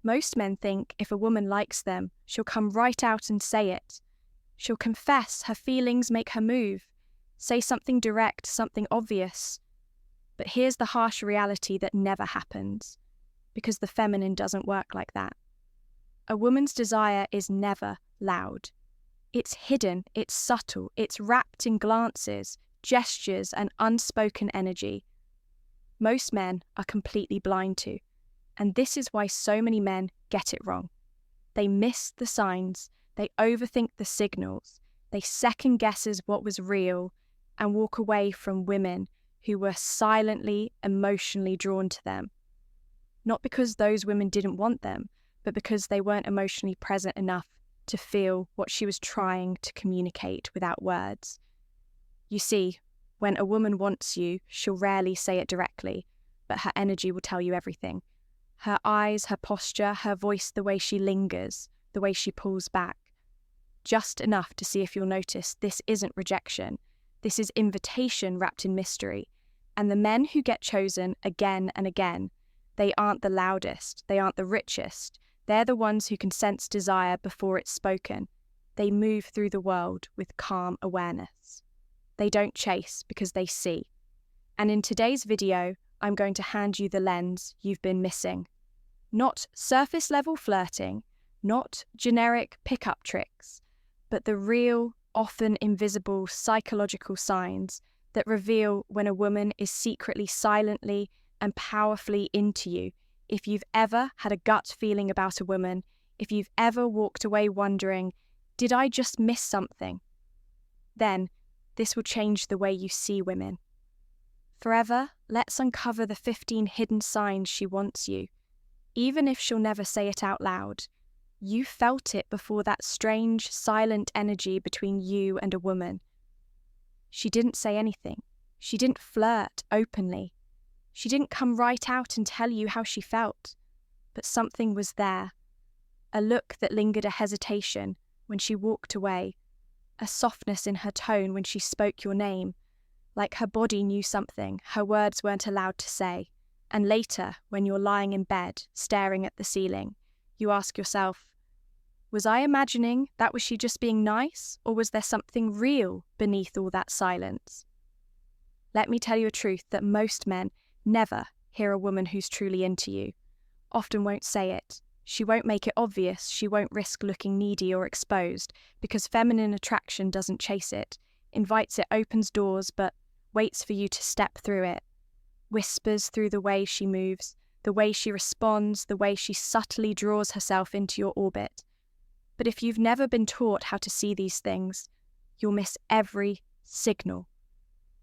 Most men think if a woman likes them, she'll come right out and say it. She'll confess, her feelings make her move, say something direct, something obvious. But here's the harsh reality that never happens, because the feminine doesn't work like that. A woman's desire is never loud. It's hidden, it's subtle, it's wrapped in glances, gestures, and unspoken energy. Most men are completely blind to, and this is why so many men get it wrong. They miss the signs, they overthink the signals, they second guesses what was real, and walk away from women who were silently, emotionally drawn to them. Not because those women didn't want them, but because they weren't emotionally present enough to feel what she was trying to communicate without words. You see, when a woman wants you, she'll rarely say it directly, but her energy will tell you everything. Her eyes, her posture, her voice, the way she lingers, the way she pulls back. Just enough to see if you'll notice this isn't rejection. This is invitation wrapped in mystery. And the men who get chosen again and again, they aren't the loudest, they aren't the richest. They're the ones who can sense desire before it's spoken. They move through the world with calm awareness. They don't chase because they see. And in today's video, I'm going to hand you the lens you've been missing. Not surface level flirting, not generic pickup tricks, but the real, often invisible psychological signs that reveal when a woman is secretly, silently, and powerfully into you. If you've ever had a gut feeling about a woman, if you've ever walked away wondering, did I just miss something? Then this will change the way you see women. Forever, let's uncover the 15 hidden signs she wants you. Even if she'll never say it out loud, you felt it before that strange, silent energy between you and a woman. She didn't say anything. She didn't flirt openly. She didn't come right out and tell you how she felt. But something was there. A look that lingered, a hesitation when she walked away, a softness in her tone when she spoke your name, like her body knew something her words weren't allowed to say. And later, when you're lying in bed, staring at the ceiling, you ask yourself, was I imagining that? Was she just being nice? Or was there something real beneath all that silence? Let me tell you a truth that most men never hear a woman who's truly into you. Often won't say it. She won't make it obvious. She won't risk looking needy or exposed, because feminine attraction doesn't chase it, invites it, opens doors, but waits for you to step through it. Whispers through the way she moves, the way she responds, the way she subtly draws herself into your orbit. But if you've never been taught how to see these things, you'll miss every signal.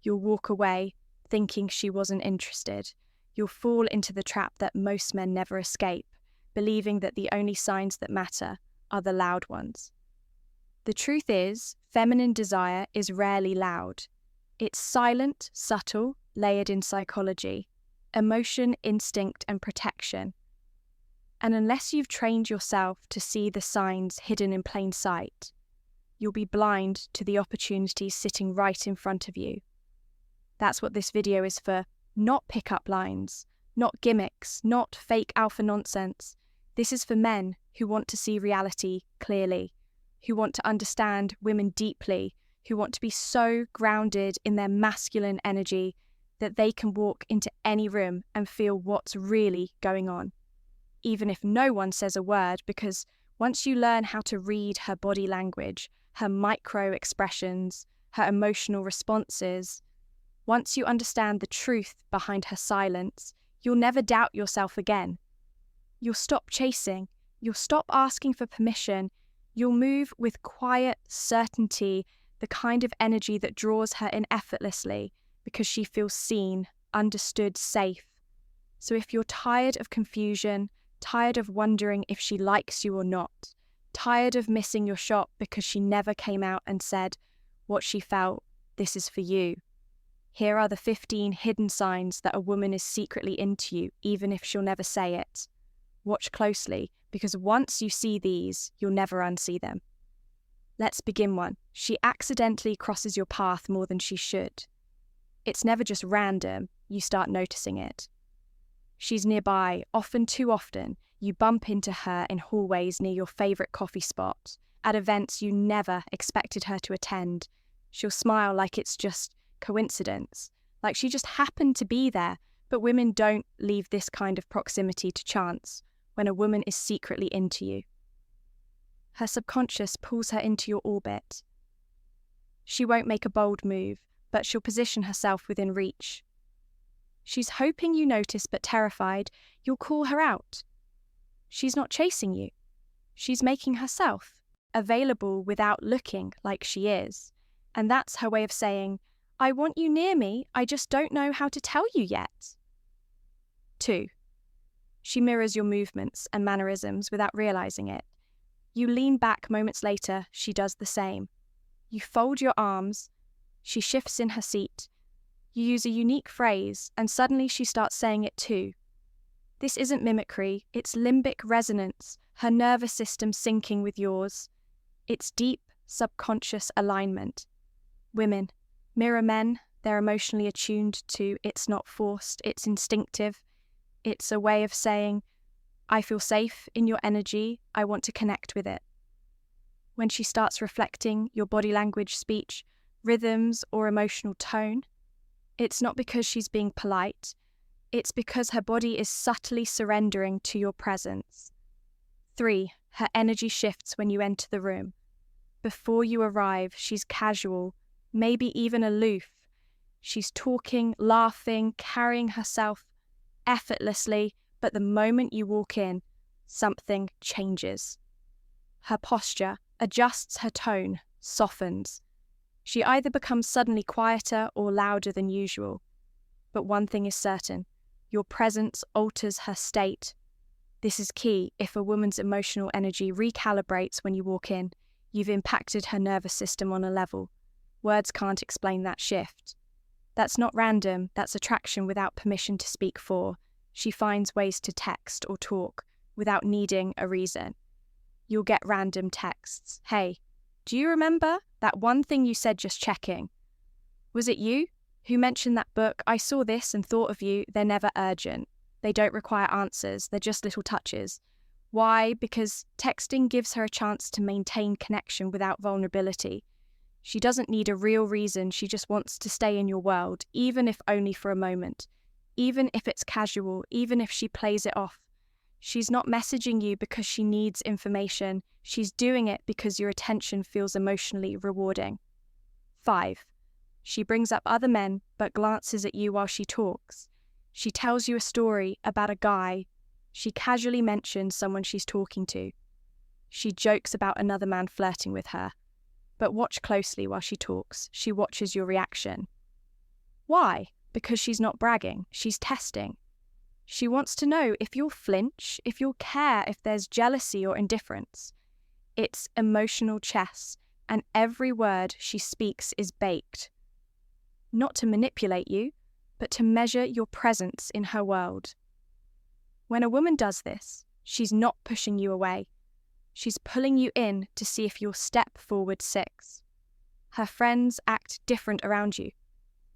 You'll walk away thinking she wasn't interested. You'll fall into the trap that most men never escape, believing that the only signs that matter are the loud ones. The truth is, feminine desire is rarely loud. It's silent, subtle, layered in psychology, emotion, instinct, and protection. And unless you've trained yourself to see the signs hidden in plain sight, you'll be blind to the opportunities sitting right in front of you. That's what this video is for. Not pickup lines, not gimmicks, not fake alpha nonsense. This is for men who want to see reality clearly, who want to understand women deeply, who want to be so grounded in their masculine energy that they can walk into any room and feel what's really going on, even if no one says a word, because once you learn how to read her body language, her micro expressions, her emotional responses, once you understand the truth behind her silence, you'll never doubt yourself again. You'll stop chasing. You'll stop asking for permission. You'll move with quiet certainty, the kind of energy that draws her in effortlessly because she feels seen, understood, safe. So if you're tired of confusion, tired of wondering if she likes you or not, tired of missing your shot because she never came out and said what she felt, this is for you. Here are the 15 hidden signs that a woman is secretly into you, even if she'll never say it. Watch closely, because once you see these, you'll never unsee them. Let's begin one. She accidentally crosses your path more than she should. It's never just random, you start noticing it. She's nearby, often too often. You bump into her in hallways near your favorite coffee spot, at events you never expected her to attend. She'll smile like it's just coincidence, like she just happened to be there. But women don't leave this kind of proximity to chance when a woman is secretly into you. Her subconscious pulls her into your orbit. She won't make a bold move, but she'll position herself within reach. She's hoping you notice, but terrified you'll call her out. She's not chasing you. She's making herself available without looking like she is. And that's her way of saying, I want you near me, I just don't know how to tell you yet. 2. She mirrors your movements and mannerisms without realizing it. You lean back moments later, she does the same. You fold your arms, she shifts in her seat. You use a unique phrase, and suddenly she starts saying it too. This isn't mimicry, it's limbic resonance, her nervous system syncing with yours. It's deep, subconscious alignment. Women mirror men, they're emotionally attuned to it's not forced, it's instinctive. It's a way of saying, I feel safe in your energy, I want to connect with it. When she starts reflecting your body language, speech, rhythms, or emotional tone, it's not because she's being polite, it's because her body is subtly surrendering to your presence. 3. Her energy shifts when you enter the room. Before you arrive, she's casual, maybe even aloof. She's talking, laughing, carrying herself effortlessly, but the moment you walk in, something changes. Her posture adjusts, her tone softens. She either becomes suddenly quieter or louder than usual. But one thing is certain, your presence alters her state. This is key. If a woman's emotional energy recalibrates when you walk in, you've impacted her nervous system on a level. Words can't explain that shift. That's not random, that's attraction without permission to speak for. She finds ways to text or talk without needing a reason. You'll get random texts. Hey, do you remember that one thing you said just checking? Was it you who mentioned that book? I saw this and thought of you. They're never urgent. They don't require answers. They're just little touches. Why? Because texting gives her a chance to maintain connection without vulnerability. She doesn't need a real reason. She just wants to stay in your world, even if only for a moment. Even if it's casual, even if she plays it off. She's not messaging you because she needs information. She's doing it because your attention feels emotionally rewarding. 5. She brings up other men but glances at you while she talks. She tells you a story about a guy. She casually mentions someone she's talking to. She jokes about another man flirting with her. But watch closely while she talks. She watches your reaction. Why? Because she's not bragging. She's testing. She wants to know if you'll flinch, if you'll care, if there's jealousy or indifference. It's emotional chess, and every word she speaks is baked. Not to manipulate you, but to measure your presence in her world. When a woman does this, she's not pushing you away. She's pulling you in to see if you'll step forward 6. Her friends act different around you.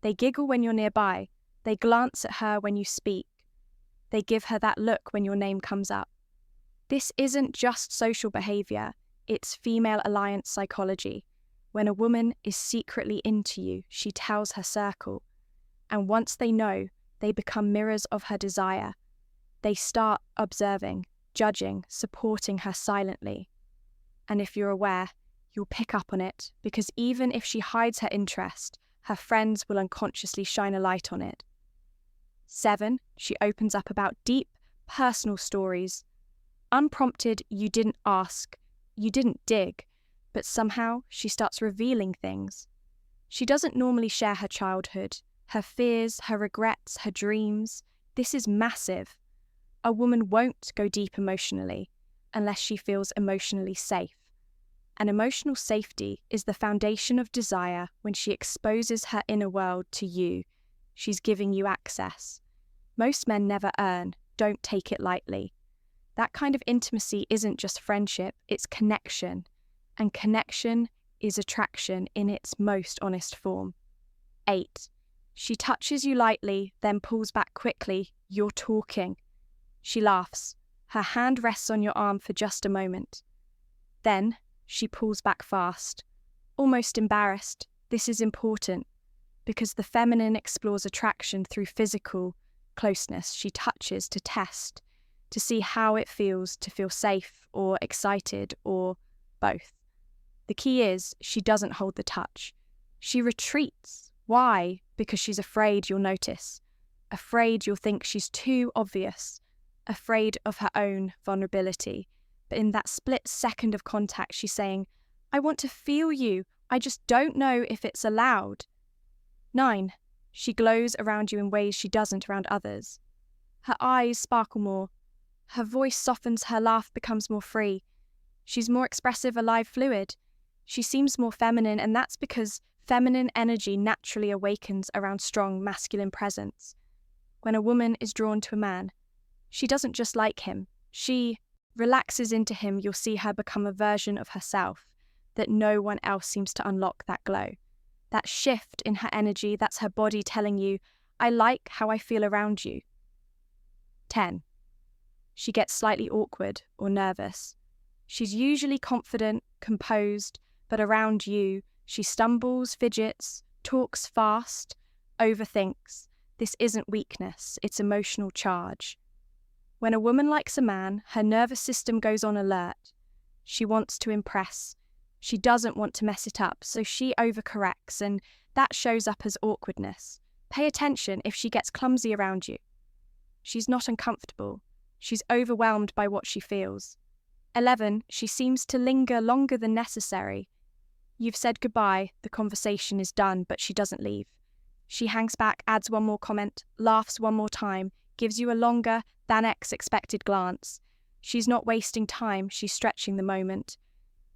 They giggle when you're nearby. They glance at her when you speak. They give her that look when your name comes up. This isn't just social behavior, it's female alliance psychology. When a woman is secretly into you, she tells her circle. And once they know, they become mirrors of her desire. They start observing, judging, supporting her silently. And if you're aware, you'll pick up on it, because even if she hides her interest, her friends will unconsciously shine a light on it. 7. She opens up about deep, personal stories. Unprompted, you didn't ask, you didn't dig, but somehow she starts revealing things. She doesn't normally share her childhood, her fears, her regrets, her dreams. This is massive. A woman won't go deep emotionally unless she feels emotionally safe. And emotional safety is the foundation of desire. When she exposes her inner world to you, she's giving you access. Most men never earn, don't take it lightly. That kind of intimacy isn't just friendship, it's connection. And connection is attraction in its most honest form. 8. She touches you lightly, then pulls back quickly. "You're talking." She laughs. Her hand rests on your arm for just a moment. Then she pulls back fast, almost embarrassed. This is important because the feminine explores attraction through physical closeness. She touches to test, to see how it feels to feel safe or excited or both. The key is she doesn't hold the touch. She retreats. Why? Because she's afraid you'll notice, afraid you'll think she's too obvious, afraid of her own vulnerability. But in that split second of contact, she's saying, "I want to feel you. I just don't know if it's allowed." 9. She glows around you in ways she doesn't around others. Her eyes sparkle more. Her voice softens, her laugh becomes more free. She's more expressive, alive, fluid. She seems more feminine, and that's because feminine energy naturally awakens around strong masculine presence. When a woman is drawn to a man, she doesn't just like him. She relaxes into him. You'll see her become a version of herself that no one else seems to unlock that glow. That shift in her energy, that's her body telling you, "I like how I feel around you." 10. She gets slightly awkward or nervous. She's usually confident, composed, but around you, she stumbles, fidgets, talks fast, overthinks. This isn't weakness, it's emotional charge. When a woman likes a man, her nervous system goes on alert. She wants to impress. She doesn't want to mess it up, so she overcorrects, and that shows up as awkwardness. Pay attention if she gets clumsy around you. She's not uncomfortable. She's overwhelmed by what she feels. 11. She seems to linger longer than necessary. You've said goodbye, the conversation is done, but she doesn't leave. She hangs back, adds one more comment, laughs one more time, gives you a longer than expected glance. She's not wasting time, she's stretching the moment.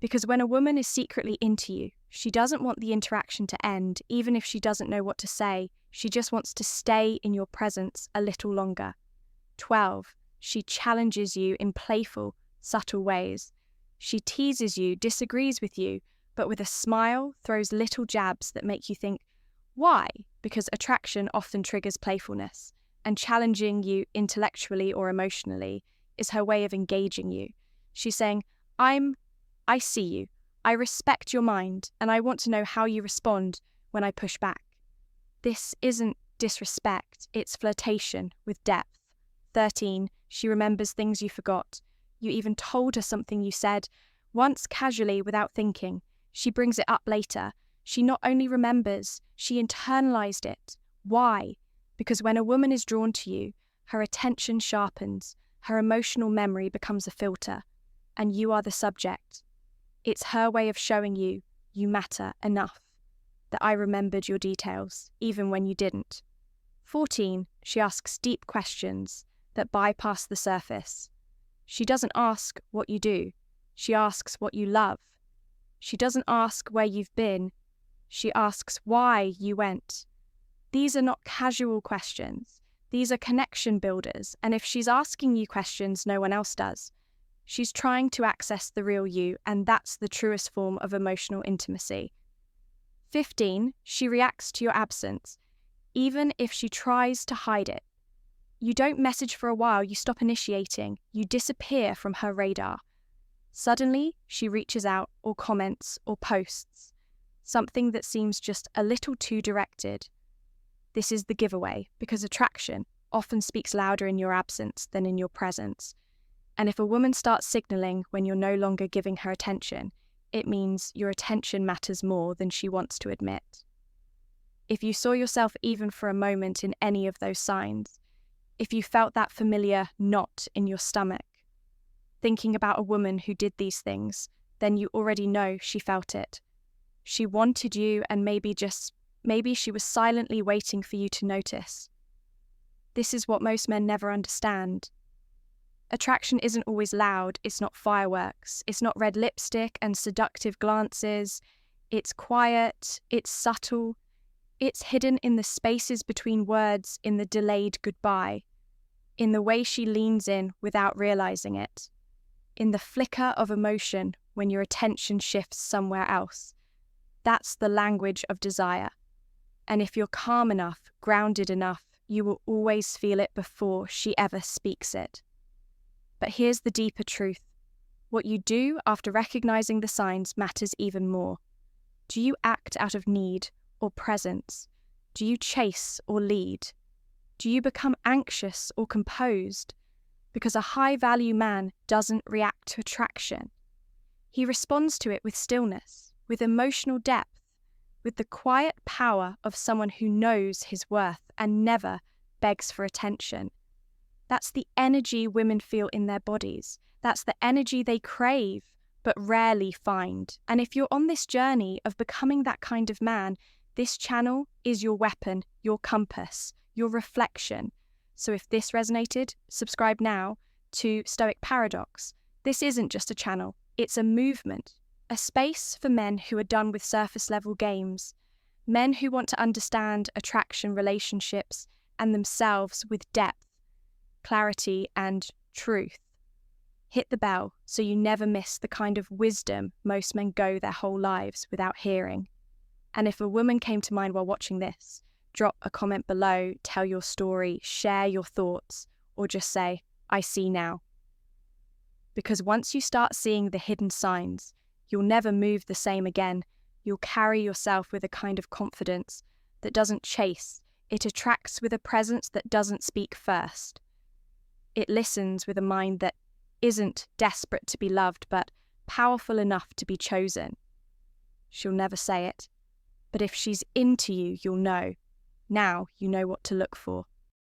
Because when a woman is secretly into you, she doesn't want the interaction to end, even if she doesn't know what to say. She just wants to stay in your presence a little longer. 12. She challenges you in playful, subtle ways. She teases you, disagrees with you, but with a smile throws little jabs that make you think, why? Because attraction often triggers playfulness, and challenging you intellectually or emotionally is her way of engaging you. She's saying, I see you, I respect your mind, and I want to know how you respond when I push back. This isn't disrespect, it's flirtation with depth. 13. She remembers things you forgot. You even told her something you said once casually without thinking. She brings it up later. She not only remembers, she internalized it. Why? Because when a woman is drawn to you, her attention sharpens, her emotional memory becomes a filter, and you are the subject. It's her way of showing you matter enough, that I remembered your details, even when you didn't. 14. She asks deep questions that bypass the surface. She doesn't ask what you do. She asks what you love. She doesn't ask where you've been. She asks why you went. These are not casual questions. These are connection builders, and if she's asking you questions no one else does, she's trying to access the real you, and that's the truest form of emotional intimacy. 15. She reacts to your absence, even if she tries to hide it. You don't message for a while, you stop initiating, you disappear from her radar. Suddenly, she reaches out or comments or posts, something that seems just a little too directed. This is the giveaway, because attraction often speaks louder in your absence than in your presence. And if a woman starts signaling when you're no longer giving her attention, it means your attention matters more than she wants to admit. If you saw yourself even for a moment in any of those signs, if you felt that familiar knot in your stomach, thinking about a woman who did these things, then you already know she felt it. She wanted you, and maybe she was silently waiting for you to notice. This is what most men never understand. Attraction isn't always loud, it's not fireworks, it's not red lipstick and seductive glances, it's quiet, it's subtle, it's hidden in the spaces between words, in the delayed goodbye, in the way she leans in without realizing it, in the flicker of emotion when your attention shifts somewhere else. That's the language of desire. And if you're calm enough, grounded enough, you will always feel it before she ever speaks it. But here's the deeper truth. What you do after recognizing the signs matters even more. Do you act out of need or presence? Do you chase or lead? Do you become anxious or composed? Because a high-value man doesn't react to attraction. He responds to it with stillness, with emotional depth, with the quiet power of someone who knows his worth and never begs for attention. That's the energy women feel in their bodies. That's the energy they crave, but rarely find. And if you're on this journey of becoming that kind of man, this channel is your weapon, your compass, your reflection. So if this resonated, subscribe now to Stoic Paradox. This isn't just a channel, it's a movement, a space for men who are done with surface-level games, men who want to understand attraction, relationships, and themselves with depth, clarity, and truth. Hit the bell so you never miss the kind of wisdom most men go their whole lives without hearing. And if a woman came to mind while watching this, drop a comment below, tell your story, share your thoughts, or just say, I see now. Because once you start seeing the hidden signs, you'll never move the same again. You'll carry yourself with a kind of confidence that doesn't chase. It attracts with a presence that doesn't speak first. It listens with a mind that isn't desperate to be loved, but powerful enough to be chosen. She'll never say it, but if she's into you, you'll know. Now you know what to look for.